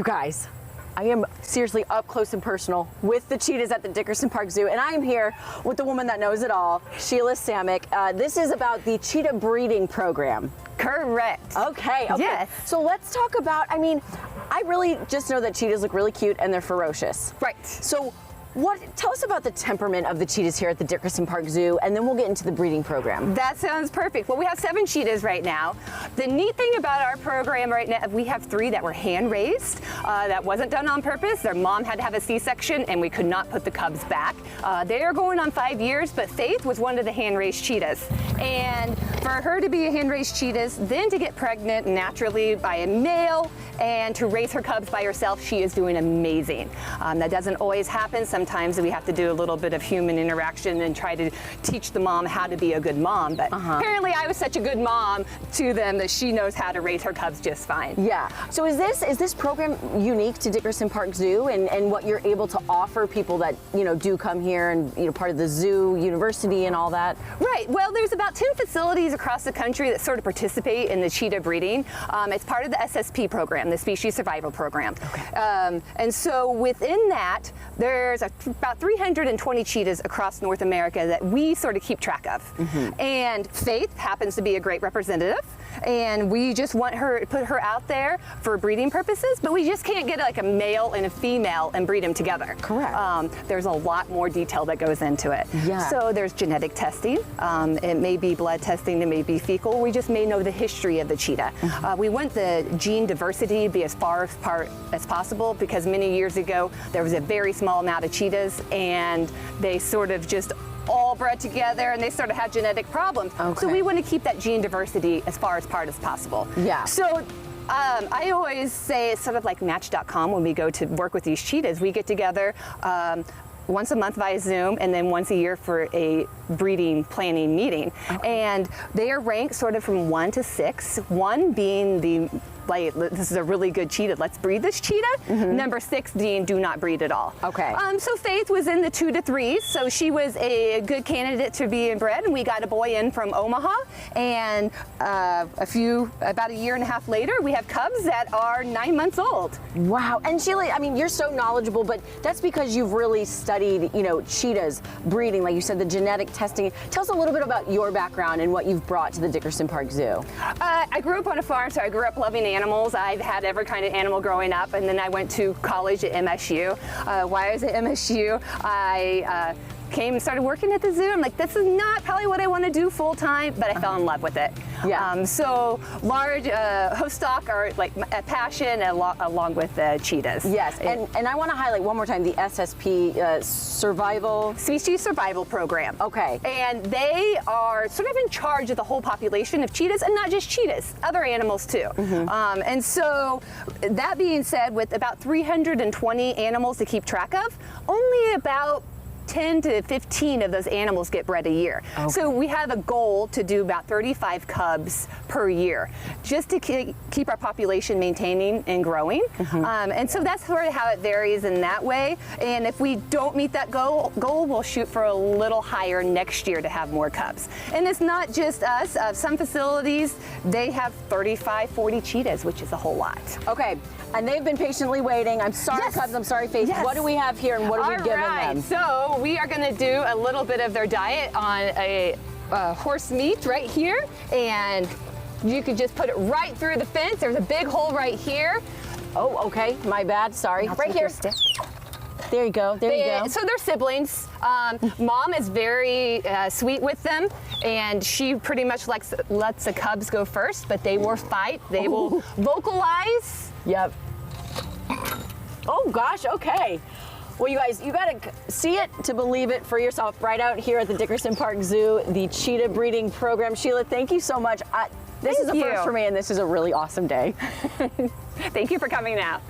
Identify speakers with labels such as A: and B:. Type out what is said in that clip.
A: guys, I am seriously up close and personal with the cheetahs at the Dickerson Park Zoo, and I am here with the woman that knows it all, Sheila Samick. This is about the cheetah breeding program.
B: Correct.
A: Okay.
B: Yes.
A: So let's talk about, I mean, I really just know that cheetahs look really cute and they're ferocious.
B: Right.
A: So tell us about the temperament of the cheetahs here at the Dickerson Park Zoo, and then we'll get into the breeding program.
B: That sounds perfect. Well, we have 7 cheetahs right now. The neat thing about our program right now, we have 3 that were hand-raised. That wasn't done on purpose. Their mom had to have a C-section, and we could not put the cubs back. They are going on 5 years, but Faith was one of the hand-raised cheetahs. And for her to be a hand-raised cheetah, then to get pregnant naturally by a male, and to raise her cubs by herself, she is doing amazing. That doesn't always happen. Sometimes we have to do a little bit of human interaction and try to teach the mom how to be a good mom. But apparently I was such a good mom to them that she knows how to raise her cubs just fine.
A: Yeah. So is this program unique to Dickerson Park Zoo and what you're able to offer people that, do come here and, part of the zoo, university and all that?
B: Right. Well, there's about 10 facilities across the country that sort of participate in the cheetah breeding. It's part of the SSP program, the Species Survival Program. Okay. And so within that, there's about 320 cheetahs across North America that we sort of keep track of. And Faith happens to be a great representative, and we just want her to put her out there for breeding purposes, but we just can't get like a male and a female and breed them together.
A: Correct.
B: There's a lot more detail that goes into it.
A: Yeah.
B: So there's genetic testing. It may be blood testing, it may be fecal. We just may know the history of the cheetah. We want the gene diversity to be as far apart as possible, because many years ago there was a very small amount of cheetahs and they sort of just all bred together and they sort of had genetic problems.
A: Okay.
B: So we want to keep that gene diversity as far apart as possible.
A: Yeah.
B: So I always say it's sort of like Match.com when we go to work with these cheetahs. We get together once a month via Zoom and then once a year for a breeding planning meeting. Okay. And they are ranked sort of from 1 to 6, 1 being the this is a really good cheetah, let's breed this cheetah. Number 6 being do not breed at all. Okay. So Faith was in the 2 to 3s, so she was a good candidate to be bred, and we got a boy in from Omaha, and about a year and a half later, we have cubs that are 9 months old.
A: Wow. And Sheila, I mean, you're so knowledgeable, but that's because you've really studied, cheetahs breeding, like you said, the genetic testing. Tell us a little bit about your background and what you've brought to the Dickerson Park Zoo.
B: I grew up on a farm, so I grew up loving animals. I've had every kind of animal growing up, and then I went to college at MSU. While I was at MSU, I came and started working at the zoo. I'm like, this is not probably what I want to do full time, but I fell in love with it. Yeah. So large host stock are like a passion along with cheetahs.
A: Yes, and I want to highlight one more time the SSP Species Survival Program. Okay.
B: And they are sort of in charge of the whole population of cheetahs, and not just cheetahs, other animals too. And so that being said, with about 320 animals to keep track of, only about 10 to 15 of those animals get bred a year. Okay. So we have a goal to do about 35 cubs per year, just to keep our population maintaining and growing. And so that's sort of how it varies in that way. And if we don't meet that goal, we'll shoot for a little higher next year to have more cubs. And it's not just us. Some facilities, they have 35, 40 cheetahs, which is a whole lot.
A: Okay. And they've been patiently waiting. I'm sorry, cubs. I'm sorry, Faith. Yes. What do we have here, and what are we giving them?
B: So we are going to do a little bit of their diet on a horse meat right here, and you could just put it right through the fence. There's a big hole right here.
A: Oh, okay. My bad. Sorry.
B: Right here.
A: There you go. There you go.
B: So they're siblings. Mom is very sweet with them, and she pretty much lets the cubs go first, but they will fight. They will vocalize.
A: Yep. Oh gosh, okay. Well, you guys, you gotta see it to believe it for yourself right out here at the Dickerson Park Zoo, the cheetah breeding program. Sheila, thank you so much. This is a first for me, and this is a really awesome day.
B: Thank you for coming out.